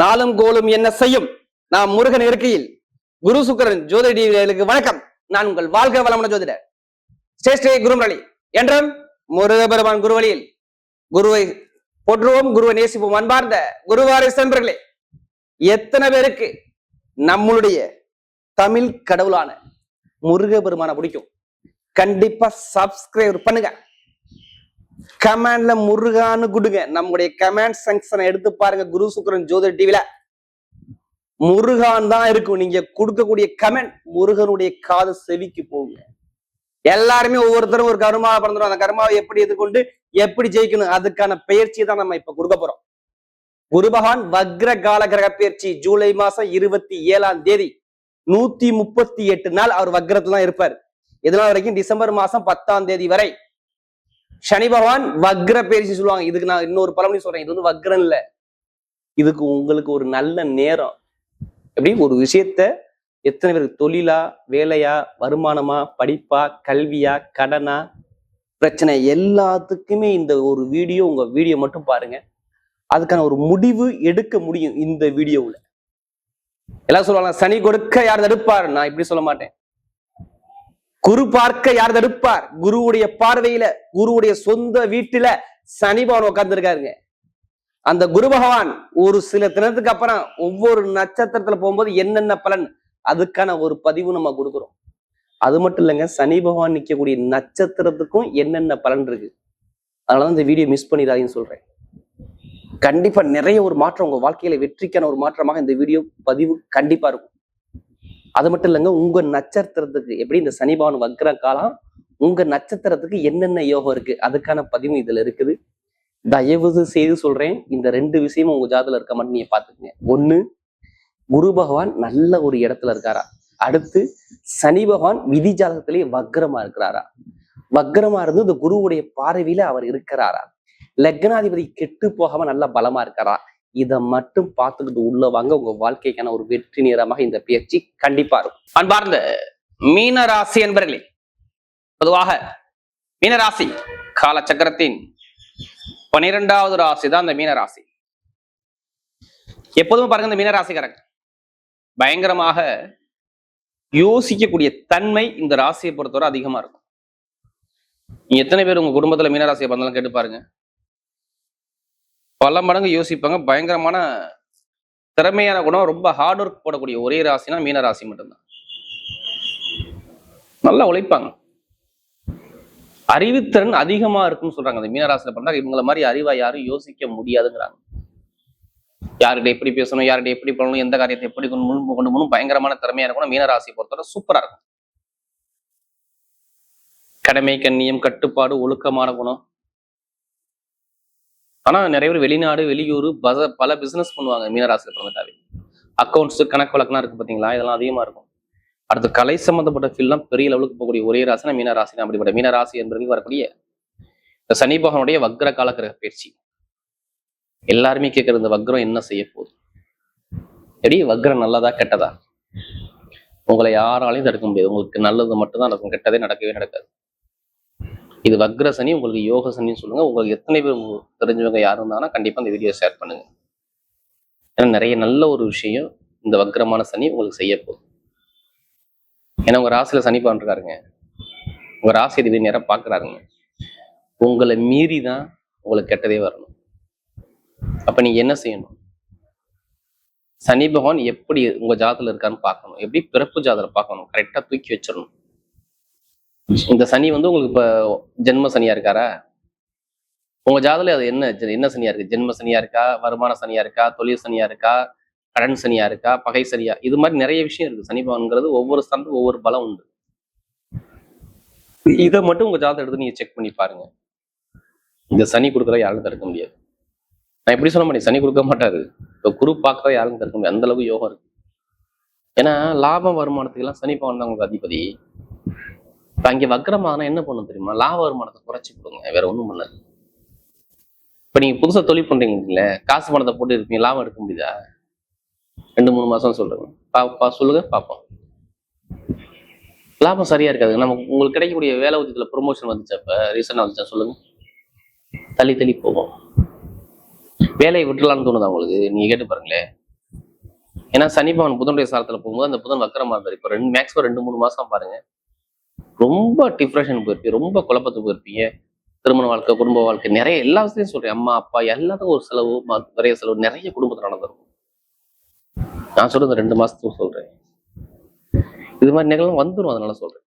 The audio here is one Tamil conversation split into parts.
நாளும் கோலும் என்ன செய்யும்? நாம் முருகன் இருக்கையில் குரு சுக்கரன் ஜோதிடர்களுக்கு வணக்கம். நான் உங்கள் வாழ்க்கை வளமான ஜோதிடர் ஸ்ரேஷ்ட குருமரளி என்றும் முருகபெருமான் குருவழியில் குருவை போற்றுவோம், குருவை நேசிப்போம். அன்பார்ந்த குருவாரி சென்றர்களே, எத்தனை பேருக்கு நம்மளுடைய தமிழ் கடவுளான முருகபெருமான பிடிக்கும்? கண்டிப்பா சப்ஸ்கிரைப் பண்ணுங்க, கமெண்ட்ல முருகான்னு கொடுங்க. நம்முடைய கமெண்ட் செக்ஷனை எடுத்து பாருங்க. குரு சுக்கரன் ஜோதிட டிவில முருகான் தான் இருக்கும். நீங்க கொடுக்கக்கூடிய கமெண்ட் முருகனுடைய காது செவிக்கு போகுங்க. எல்லாருமே ஒவ்வொருத்தரும் ஒரு கருமாவை பிறந்துடும். அந்த கருமாவை எப்படி எதிர்கொண்டு எப்படி ஜெயிக்கணும், அதுக்கான பயிற்சியை தான் நம்ம இப்ப கொடுக்க போறோம். குரு பகவான் வக்ர கால கிரக பயிற்சி ஜூலை மாசம் 27ஆம் தேதி 138 நாள் அவர் வக்ரத்துல தான் இருப்பார். இதனால் வரைக்கும் டிசம்பர் மாசம் 10ஆம் தேதி வரை சனி பகவான் வக்ர பயிற்சி சொல்லுவாங்க. இதுக்கு நான் இன்னொரு பழமொழி சொல்றேன். இது வந்து வக்ரம் இல்ல, இதுக்கு உங்களுக்கு ஒரு நல்ல நேரம். எப்படி ஒரு விஷயத்த எத்தனை பேருக்கு தொழிலா, வேலையா, வருமானமா, படிப்பா, கல்வியா, கடனா, பிரச்சனை எல்லாத்துக்குமே இந்த ஒரு வீடியோ, உங்க வீடியோ மட்டும் பாருங்க. அதுக்கான ஒரு முடிவு எடுக்க முடியும் இந்த வீடியோவுல. எல்லாம் சொல்லுவாங்க சனி கொடுக்க யார் தடுப்பார். நான் இப்படி சொல்ல மாட்டேன். குரு பார்க்க யார் தடுப்பார்? குருவுடைய பார்வையில, குருவுடைய சொந்த வீட்டுல சனி பகவான் உட்கார்ந்துருக்காருங்க. அந்த குரு பகவான் ஒரு சில தினத்துக்கு அப்புறம் ஒவ்வொரு நட்சத்திரத்துல போகும்போது என்னென்ன பலன், அதுக்கான ஒரு பதிவு நம்ம கொடுக்குறோம். அது மட்டும் இல்லைங்க, சனி பகவான் நிற்கக்கூடிய நட்சத்திரத்துக்கும் என்னென்ன பலன் இருக்கு. அதனாலதான் இந்த வீடியோ மிஸ் பண்ணிடாதீங்கன்னு சொல்றேன். கண்டிப்பா நிறைய ஒரு மாற்றம் உங்க வாழ்க்கையில வெற்றிக்கான ஒரு மாற்றமாக இந்த வீடியோ பதிவு கண்டிப்பா இருக்கும். அது மட்டும் இல்லைங்க, உங்க நட்சத்திரத்துக்கு எப்படி இந்த சனி பகவான் வக்ர காலம், உங்க நட்சத்திரத்துக்கு என்னென்ன யோகம் இருக்கு, அதுக்கான பதிவு இதுல இருக்குது. தயவு செய்து சொல்றேன், இந்த 2 விஷயமும் உங்க ஜாதகத்துல இருக்க மட்டும் நீங்க பாத்துக்கங்க. ஒண்ணு, குரு பகவான் நல்ல ஒரு இடத்துல இருக்காரா. அடுத்து சனி பகவான் விதி ஜாதகத்திலேயே வக்ரமா இருக்கிறாரா. வக்ரமா இருந்து இந்த குருவுடைய பார்வையில அவர் இருக்கிறாரா. லக்னாதிபதி கெட்டு போகாம நல்ல பலமா இருக்காரா. இதை மட்டும் பார்த்துக்கிட்டு உள்ள வாங்க. உங்க வாழ்க்கைக்கான ஒரு வெற்றி நேரமாக இந்த பயிற்சி கண்டிப்பா இருக்கும். அன்பார்ந்த மீன ராசி என்பர்களே, பொதுவாக மீனராசி காலச்சக்கரத்தின் 12வது ராசி தான் இந்த மீனராசி. எப்போதுமே பாருங்க, இந்த மீனராசிக்காரங்க பயங்கரமாக யோசிக்கக்கூடிய தன்மை இந்த ராசியை பொறுத்தவரை அதிகமா இருக்கும். நீங்க எத்தனை பேர் உங்க குடும்பத்துல மீனராசியை பண்ணாலும் கேட்டு பாருங்க. பல மடங்கு யோசிப்பாங்க. பயங்கரமான திறமையான குணம், ரொம்ப ஹார்ட் ஒர்க் போடக்கூடிய ஒரே ராசினா மீன ராசி மட்டும்தான். நல்லா உழைப்பாங்க. அறிவுத்திறன் அதிகமா இருக்குன்னு சொல்றாங்க. அந்த மீனராசியில பண்ணா இவங்கள மாதிரி அறிவா யாரும் யோசிக்க முடியாதுங்கிறாங்க. யார்கிட்ட எப்படி பேசணும், யார்கிட்ட எப்படி பண்ணணும், எந்த காரியத்தை எப்படி கொண்டு போகணும், பயங்கரமான திறமையான குணம் மீனராசி பொறுத்தவரை சூப்பரா இருக்கும். கடமை, கண்ணியம், கட்டுப்பாடு, ஒழுக்கமான குணம். ஆனா நிறைய பேர் வெளிநாடு, வெளியூர், பல பிசினஸ் பண்ணுவாங்க மீனராசியில் பிறந்துட்டாவே. அக்கௌண்ட்ஸ், கணக்கு வழக்கெல்லாம் இருக்கு பாத்தீங்களா, இதெல்லாம் அதிகமா இருக்கும். அடுத்து கலை சம்பந்தப்பட்ட ஃபீல்ட்லாம் பெரிய லெவலுக்கு போகக்கூடிய ஒரே ராசினா மீனராசி தான். அப்படிப்பட்ட மீனராசி என்பதற்கு வரக்கூடிய இந்த சனி பகவானுடைய வக்ர கால கிரக பயிற்சி. எல்லாருமே கேட்கறது, இந்த வக்ரம் என்ன செய்ய போகுது, எப்படி வக்ரம் நல்லதா கெட்டதா? உங்களை யாராலையும் தடுக்க முடியாது. உங்களுக்கு நல்லது மட்டும்தான் நடக்கும், கெட்டதே நடக்கவே நடக்காது. இது வக்ர சனி, உங்களுக்கு யோக சனின்னு சொல்லுங்க. உங்களுக்கு எத்தனை பேர் தெரிஞ்சவங்க யாரும் இருந்தாங்கன்னா கண்டிப்பா இந்த வீடியோ ஷேர் பண்ணுங்க. ஏன்னா நிறைய நல்ல ஒரு விஷயம் இந்த வக்ரமான சனி உங்களுக்கு செய்ய போகுது. ஏன்னா உங்க ராசியில சனி பகவான், உங்க ராசி அதிபதி நேரம் பாக்குறாருங்க. உங்களை மீறி தான் உங்களுக்கு கெட்டதே வரணும். அப்ப நீங்க என்ன செய்யணும்? சனி பகவான் எப்படி உங்க ஜாதகத்துல இருக்கான்னு பார்க்கணும். எப்படி பிறப்பு ஜாதகத்தை பார்க்கணும், கரெக்டா தூக்கி வச்சிடணும். இந்த சனி வந்து உங்களுக்கு இப்ப ஜென்ம சனியா இருக்காரா, உங்க ஜாதகத்துல அது என்ன சனியா இருக்கு? ஜென்ம சனியா இருக்கா, வருமான சனியா இருக்கா, தொழில் சனியா இருக்கா, கடன் சனியா இருக்கா, பகை சனியா? இது மாதிரி நிறைய விஷயம் இருக்கு. சனி பகவான்ங்கிறது ஒவ்வொரு ஸ்தானத்துக்கும் ஒவ்வொரு பலம் உண்டு. இதை மட்டும் உங்க ஜாதகம் எடுத்து நீங்க செக் பண்ணி பாருங்க. இந்த சனி கொடுக்குற யாரும் தடுக்க முடியாது. நான் எப்படி சொல்ல மாட்டேன், சனி கொடுக்க மாட்டாரு. இப்போ குரு பார்க்கறத யாரும் தடுக்க முடியாது. அந்த அளவுக்கு யோகம் இருக்கு. ஏன்னா லாபம் வருமானத்துக்கு எல்லாம் சனி பகவான் தான் உங்களுக்கு அதிபதி. இப்ப அங்கே வக்ரமானா என்ன பண்ணும் தெரியுமா? லாப வருமானத்தை குறைச்சி கொடுங்க, வேற ஒண்ணும் பண்ணாது. இப்ப நீங்க புதுசா தொழில் பண்றீங்க, காசு பணத்தை போட்டு இருப்பீங்க, லாபம் எடுக்க முடியுதா? 2-3 மாசம் சொல்லுங்க, சொல்லுங்க பார்ப்போம். லாபம் சரியா இருக்காது. நம்ம உங்களுக்கு கிடைக்கக்கூடிய வேலை உத்தியத்துல ப்ரொமோஷன் வந்துச்சப்ப ரீசனா வந்துச்சா சொல்லுங்க, தள்ளி போகும். வேலையை விட்டுலான்னு தோணுதா உங்களுக்கு? நீங்க கேட்டு பாருங்களேன். ஏன்னா சனி பகவான் புதனுடைய சாரத்துல போகும்போது அந்த புதன் வக்கரமா இருந்தார். இப்போ மேக்ஸிமம் 2-3 மாசம் பாருங்க, ரொம்ப டிப்ரெஷன் போயிருப்பீங்க, ரொம்ப குழப்பத்துக்கு போயிருப்பீங்க. திருமண வாழ்க்கை, குடும்ப வாழ்க்கை, நிறைய எல்லா விஷயத்தையும் சொல்றேன். அம்மா அப்பா எல்லாத்துக்கும் ஒரு செலவு, நிறைய செலவு, நிறைய குடும்பத்தில் நடந்திருக்கும். நான் சொல்றது 2 மாசத்துக்கு சொல்றேன். இது மாதிரி நிகழ்வு வந்துடும். அதனால சொல்றேன்.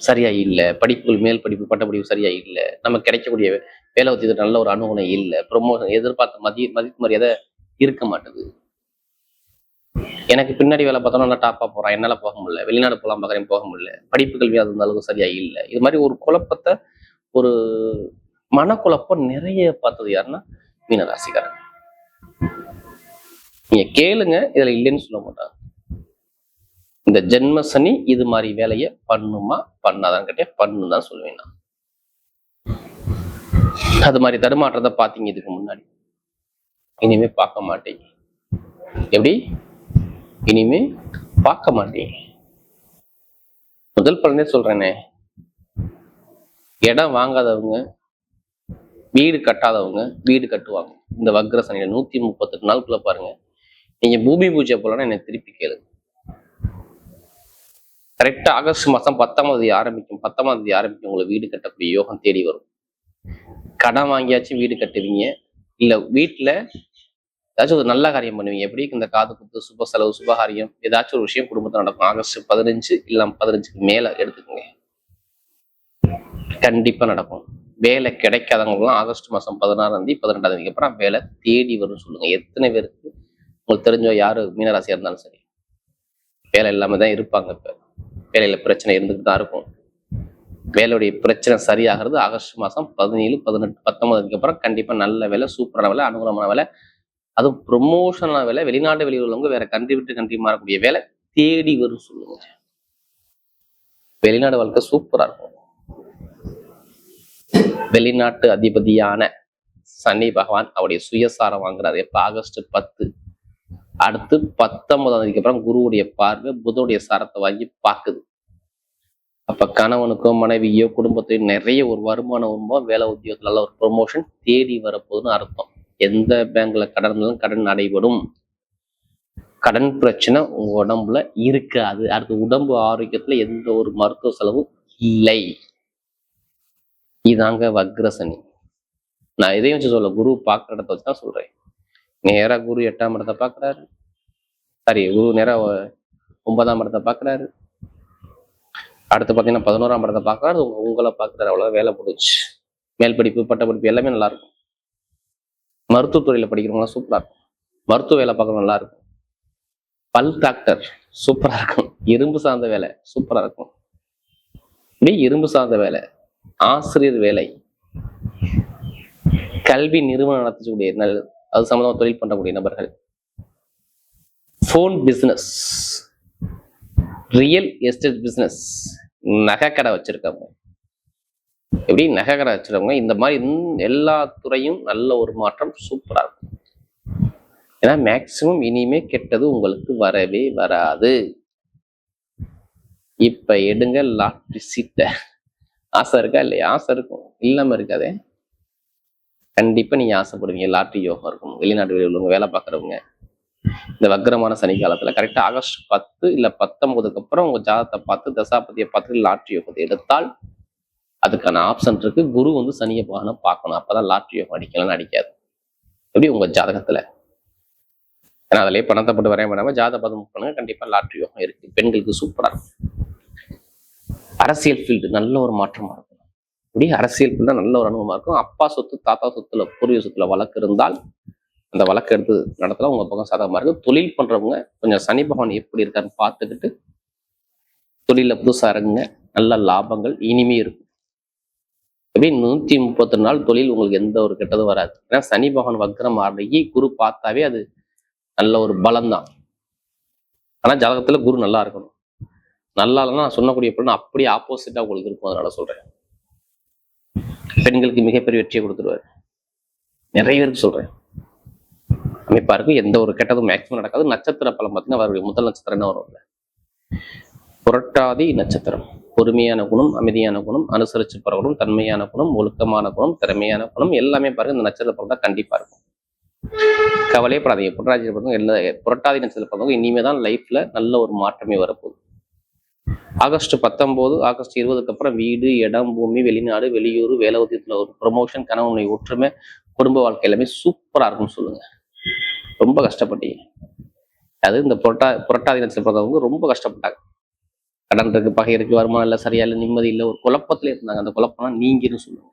சரியா இல்லை, படிப்புகள் மேல் படிப்பு பட்டப்படிப்பு சரியா இல்லை, நமக்கு கிடைக்கக்கூடிய வேலை உத்தியத்தில் நல்ல ஒரு அனுகுணம் இல்லை, ப்ரொமோஷன் எதிர்பார்த்த மதிப்பு மரியாதை இருக்க மாட்டேது. எனக்கு பின்னாடி வேலை பார்த்தோம்னா நல்லா டாப்பா போறான், என்னால போக முடியல, வெளிநாடு போகலாம் பார்க்குறேன், போக முடியல, படிப்பு கல்வி அது அந்த அளவுக்கு சரியா இல்லை. இது மாதிரி ஒரு குழப்பத்தை, ஒரு மனக்குழப்பம் நிறைய பார்த்தது யாருன்னா மீனராசிக்காரன். நீங்க கேளுங்க, இதுல இல்லைன்னு சொல்ல மாட்டாங்க. இந்த ஜென்ம சனி இது மாதிரி வேலையை பண்ணுமா பண்ணாதான் கேட்டே பண்ணுன்னு தான் சொல்லுவேன் நான். அது மாதிரி தடுமாற்றத்தை பார்த்தீங்க இதுக்கு முன்னாடி, இனிமே பார்க்க மாட்டீங்க. எப்படி? இனிமே பார்க்க மாட்டீங்க. முதல் பலனே சொல்றேனே, இடம் வாங்காதவங்க, வீடு கட்டாதவங்க வீடு கட்டுவாங்க. இந்த வக்ர சனியில 138 நாளுக்குள்ள பாருங்க. நீங்க பூமி பூஜை போலன்னா என்னை திருப்பி கேளுங்க. கரெக்டா ஆகஸ்ட் மாசம் 10ஆம் தேதி ஆரம்பிக்கும். 10ஆம் தேதி ஆரம்பிக்கும் உங்களுக்கு வீடு கட்டக்கூடிய யோகம் தேடி வரும். கடன் வாங்கியாச்சும் வீடு கட்டுவீங்க, இல்ல வீட்டுல ஏதாச்சும் ஒரு நல்ல காரியம் பண்ணுவீங்க. எப்படி? இந்த காது குத்து, சுப செலவு, சுபகாரியம், ஏதாச்சும் ஒரு விஷயம் குடும்பத்தில் நடக்கும். ஆகஸ்ட் 15 இல்ல 15க்கு மேல எடுத்துக்கோங்க, கண்டிப்பா நடக்கும். வேலை கிடைக்காதவங்கலாம் ஆகஸ்ட் மாசம் 16ஆம் தேதி 12ஆம் தேதிக்கு அப்புறம் வேலை தேடி வரும்னு சொல்லுங்க. எத்தனை பேருக்கு உங்களுக்கு தெரிஞ்சோ யாரு மீனராசியா இருந்தாலும் சரி, வேலை இல்லாம தான் இருப்பாங்க. இப்ப வேலையில பிரச்சனை இருந்துட்டு தான் இருக்கும். வேலையுடைய பிரச்சனை சரியாகிறது ஆகஸ்ட் மாசம் 17, 18, 19க்கு அப்புறம் கண்டிப்பா நல்ல வேலை, சூப்பரான வேலை, அனுகூலமான வேலை, அதுவும் ப்ரொமோஷனான வேலை, வெளிநாட்டு வெளியூர் உள்ளவங்க வேற கண்ட்ரி விட்டு கண்ட்ரி மாறக்கூடிய வேலை தேடி வரும் சொல்லுங்க. வெளிநாடு வாழ்க்கை சூப்பரா இருக்கும். வெளிநாட்டு அதிபதியான சனி பகவான் அவருடைய சுயசாரம் வாங்குறாரு. எப்ப? ஆகஸ்ட் 10. அடுத்து 19ஆம் தேதிக்கு அப்புறம் குருவுடைய பார்வை புதனுடைய சாரத்தை வாங்கி பார்க்குது. அப்ப கணவனுக்கோ மனைவியோ குடும்பத்தையோ நிறைய ஒரு வருமானம் வரும்போது வேலை உத்தியோகத்துல ஒரு ப்ரொமோஷன் தேடி வரப்போகுதுன்னு அர்த்தம். எந்த பேங்க்ல கடன் இருந்தாலும் கடன் நடைபெறும். கடன் பிரச்சனை உங்க உடம்புல இருக்காது. அடுத்து உடம்பு ஆரோக்கியத்துல எந்த ஒரு மருத்துவ செலவும் இல்லை. இதாங்க வக்ரசனி. நான் இதையும் வச்சு சொல்ல, குரு பார்க்குற இடத்த வச்சு தான் சொல்றேன். நேரா குரு 8ஆம் இடத்தை பார்க்குறாரு, சாரி குரு நேரா 9ஆம் இடத்தை பார்க்குறாரு, அடுத்து பார்த்தீங்கன்னா 11ஆம் இடத்தை பார்க்குறாரு, உங்களை பார்க்குறாரு. அவ்வளோ வேலை போடுச்சு. மேல் படிப்பு பட்ட படிப்பு எல்லாமே நல்லா இருக்கும். மருத்துவத்துறையில படிக்கிறவங்களாம் சூப்பரா இருக்கும். மருத்துவ வேலை பார்க்கறவங்க நல்லா இருக்கும். பல் டாக்டர் சூப்பரா இருக்கும். இரும்பு சார்ந்த வேலை சூப்பரா இருக்கும். இப்படி இரும்பு சார்ந்த வேலை, ஆசிரியர் வேலை, கல்வி நிறுவனம் நடத்தக்கூடிய அது சம்பந்தமா தொழில் பண்ணக்கூடிய நபர்கள், phone business, real estate business, நகைக்கடை வச்சிருக்கவங்க, எப்படி நகைக்கடை வச்சிருக்கவங்க, இந்த மாதிரி எல்லா துறையும் நல்ல ஒரு மாற்றம் சூப்பரா இருக்கும். ஏன்னா மேக்சிமம் இனிமே கெட்டது உங்களுக்கு வரவே வராது. இப்ப எடுங்க லாட்டரி சீட்டை. ஆசை இருக்கா இல்லையா? ஆசை இருக்கும், இல்லாம இருக்காதே. கண்டிப்பா நீங்க ஆசைப்படுவீங்க. லாட்டரி யோகம் இருக்கும். வெளிநாட்டு வெளியுள்ளவங்க, வேலை பார்க்குறவங்க, இந்த வக்ரமான சனி காலத்துல கரெக்டா ஆகஸ்ட் 10 இல்ல 19க்கு அப்புறம் உங்க ஜாதகத்தை பார்த்து தசாபதியை பார்த்து லாட்டரி யோகத்தை எடுத்தால் அதுக்கான ஆப்ஷன் இருக்கு. குரு வந்து சனியை பார்க்கணும், அப்பதான் லாட்டரி யோகம் அடிக்கலன்னு அடிக்காது. எப்படி? உங்க ஜாதகத்துல. ஏன்னா அதிலே பணத்தை போட்டு வரைய வேண்டாம ஜாதக பதம் பண்ணுங்க, கண்டிப்பா லாட்டரி யோகம் இருக்கு. பெண்களுக்கு சூப்பரா இருக்கும். அரசியல் ஃபீல்டு நல்ல ஒரு மாற்றமா இருக்கும். இப்படி அரசியல் ஃபீல்டு நல்ல ஒரு அனுபவமா இருக்கும். அப்பா சொத்து, தாத்தா சொத்துல, பூர்வீக சொத்துல வழக்கு இருந்தால் அந்த வழக்கு எடுத்து நடத்தலாம். உங்க பக்கம் சாதகமா இருக்கு. தொழில் பண்றவங்க கொஞ்சம் சனி பகவான் எப்படி இருக்காருன்னு பார்த்துக்கிட்டு தொழில புதுசா இறங்குங்க. நல்ல லாபங்கள் இனிமே இருக்கும். எப்படி? 130 நாள் தொழில் உங்களுக்கு எந்த ஒரு கெட்டதும் வராது. ஏன்னா சனி பகவான் வக்ரம் ஆரம்பிக்கு குரு பார்த்தாவே அது நல்ல ஒரு பலம் தான். ஆனா ஜாதகத்துல குரு நல்லா இருக்கணும். நல்லா இல்லைன்னா நான் சொன்னக்கூடிய பலன் அப்படியே ஆப்போசிட்டா உங்களுக்கு இருக்கும். அதனால சொல்றேன், பெண்களுக்கு மிகப்பெரிய வெற்றியை கொடுத்துருவாரு. நிறைய பேருக்கு சொல்றேன், அமைப்பா இருக்கும். எந்த ஒரு கெட்டதும் மேக்சிமம் நடக்காது. நட்சத்திர பலம் பார்த்தீங்கன்னா அவருடைய முதல் நட்சத்திரம் என்ன வரும்? புரட்டாதி நட்சத்திரம். பொறுமையான குணம், அமைதியான குணம், அனுசரிச்சு போற குணம், தன்மையான குணம், ஒழுக்கமான குணம், திறமையான குணம் எல்லாமே பாருங்க இந்த நட்சத்திர பலம் தான் கண்டிப்பா இருக்கும். கவலையே படாதீங்க. புரட்டாதி பிறந்தவங்க எல்லா புரட்டாதி நட்சத்திரத்தில் பிறந்தவங்க இனிமே தான் லைஃப்ல நல்ல ஒரு மாற்றமே வரப்போகுது. ஆகஸ்ட் 19, ஆகஸ்ட் 20க்கு அப்புறம் வீடு, இடம், பூமி, வெளிநாடு, வெளியூர், வேலை உத்தியத்துல ஒரு ப்ரொமோஷன், கணவனை ஒற்றுமை, குடும்ப வாழ்க்கை எல்லாமே சூப்பரா இருக்கும்னு சொல்லுங்க. ரொம்ப கஷ்டப்பட்டீங்க. அது இந்த புரட்டாதி நட்சத்திரம் பிறந்தவங்க ரொம்ப கஷ்டப்பட்டாங்க. கடன் இருக்கு, பகை இருக்கு, வருமானம் இல்லை, சரியா இல்லை, நிம்மதி இல்லை, ஒரு குழப்பத்திலே இருந்தாங்க. அந்த குழப்பம்லாம் நீங்கிரும் சொல்லுங்க.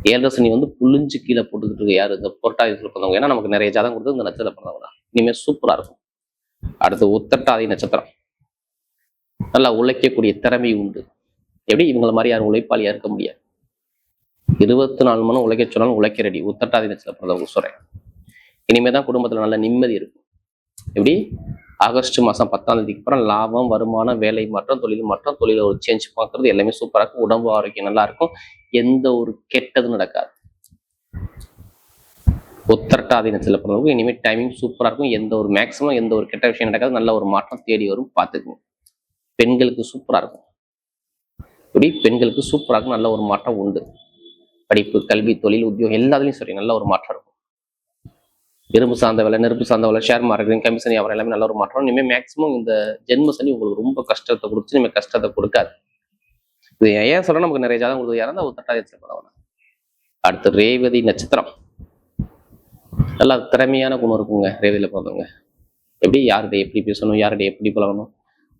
7 சனி புளிஞ்சு கீழே போட்டுக்கிட்டு இருக்கு யாரு? இந்த புரட்டாதி நட்சத்திரம் பிறந்தவங்க. ஏன்னா நமக்கு நிறைய ஜாதகம் கொடுத்து இந்த நட்சத்திரம் பிறந்தவங்க தான். இனிமே சூப்பரா இருக்கும். அடுத்து உத்திரட்டாதி நட்சத்திரம். நல்லா உழைக்கக்கூடிய திறமை உண்டு. எப்படி இவங்களை மாதிரி யாரும் உழைப்பாளியா இருக்க முடியாது. 24 மணி உழைக்க சொன்னாலும் உழைக்க ரெடி. உத்திரட்டாதி நட்சத்திரம் பிறந்தவங்க சொல்றேன். இனிமேதான் குடும்பத்துல நல்ல நிம்மதி இருக்கும். எப்படி ஆகஸ்ட் மாசம் 10ஆம் தேதிக்கு அப்புறம் லாபம், வருமானம், வேலை மாற்றம், தொழில் மாற்றம், தொழில ஒரு சேஞ்ச் பார்க்கறது எல்லாமே சூப்பரா இருக்கும். உடம்பு ஆரோக்கியம் நல்லா இருக்கும். எந்த ஒரு கெட்டதும் நடக்காது. உத்திரட்டாதி நட்சத்திரம் பிறந்தவங்க இனிமே டைமிங் சூப்பரா இருக்கும். எந்த ஒரு மேக்சிமம் எந்த ஒரு கெட்ட விஷயம் நடக்காது. நல்ல ஒரு மாற்றம் தேடி வரும். பார்த்துக்குங்க. பெண்களுக்கு சூப்பரா இருக்கும். இப்படி பெண்களுக்கு சூப்பரா இருக்கும். நல்ல ஒரு மாற்றம் உண்டு. படிப்பு, கல்வி, தொழில், உத்தியோகம் எல்லாத்துலயும் சரி நல்ல ஒரு மாற்றம் இருக்கும். இரும்பு சார்ந்த வேலை, நெருப்பு சார்ந்த வேலை, ஷேர் மார்க்கெட்டிங், கமிஷன் வியாபாரம் எல்லாமே நல்ல ஒரு மாற்றம். இனிமேல் மேக்சிமம் இந்த ஜென்ம சனி உங்களுக்கு ரொம்ப கஷ்டத்தை கொடுத்து இனிமேல் கஷ்டத்தை கொடுக்காது. இது ஏன் சொல்றேன், நமக்கு நிறைய ஜாதகம் கொடுக்குது. யாரும் உத்திரட்டாதி நட்சத்திரம். அடுத்து ரேவதி நட்சத்திரம். நல்லா திறமையான குணம் இருக்குங்க ரேவதியில பிறந்தவங்க. எப்படி யார்கிட்ட எப்படி பேசணும், யார்கிட்ட எப்படி பழகணும்,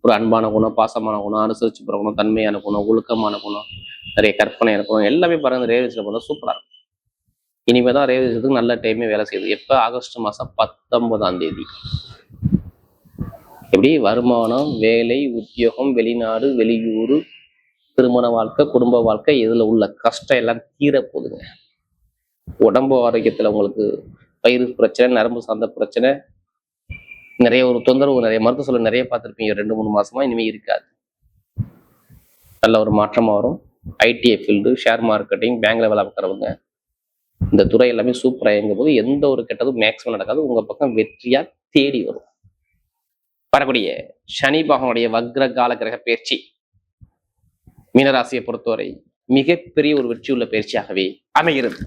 ஒரு அன்பான குணம், பாசமான குணம், அனுசரிச்சு பிறக்கணும், தன்மையான குணம், ஒழுக்கமான குணம், நிறைய கற்பனையான குணம் எல்லாமே பாருங்க ரேவதியில பிறந்தா சூப்பரா இருக்கும். இனிமேதான் ரேவதிக்கு நல்ல டைமே வேலை செய்யுது. எப்ப? ஆகஸ்ட் மாசம் 19ஆம் தேதி. எப்படி வருமானம், வேலை, உத்தியோகம், வெளிநாடு, வெளியூர், திருமண வாழ்க்கை, குடும்ப வாழ்க்கை, இதுல உள்ள கஷ்டம் எல்லாம் தீர போகுதுங்க. உடம்பு ஆரோக்கியத்துல உங்களுக்கு வயிறு பிரச்சனை, நரம்பு சார்ந்த பிரச்சனை, நிறைய ஒரு தொந்தரவு, நிறைய மருத்துவ சொல்ல நிறைய பார்த்துருப்பீங்க 2-3 மாசமா. இனிமே இருக்காது. நல்ல ஒரு மாற்றமா வரும். ஐடிஐ ஃபீல்டு, ஷேர் மார்க்கெட்டிங், பேங்க்ல வேலை பார்க்குறவங்க, இந்த துறை எல்லாமே சூப்பரா இயங்கும் போது எந்த ஒரு கெட்டதும் மேக்சிமம் நடக்காது. உங்க பக்கம் வெற்றியா தேடி வரும். வரக்கூடிய சனி பகவானுடைய வக்ர கால கிரக பயிற்சி மீனராசியை பொறுத்தவரை மிகப்பெரிய ஒரு வெற்றியுள்ள பயிற்சியாகவே அமைகிறது.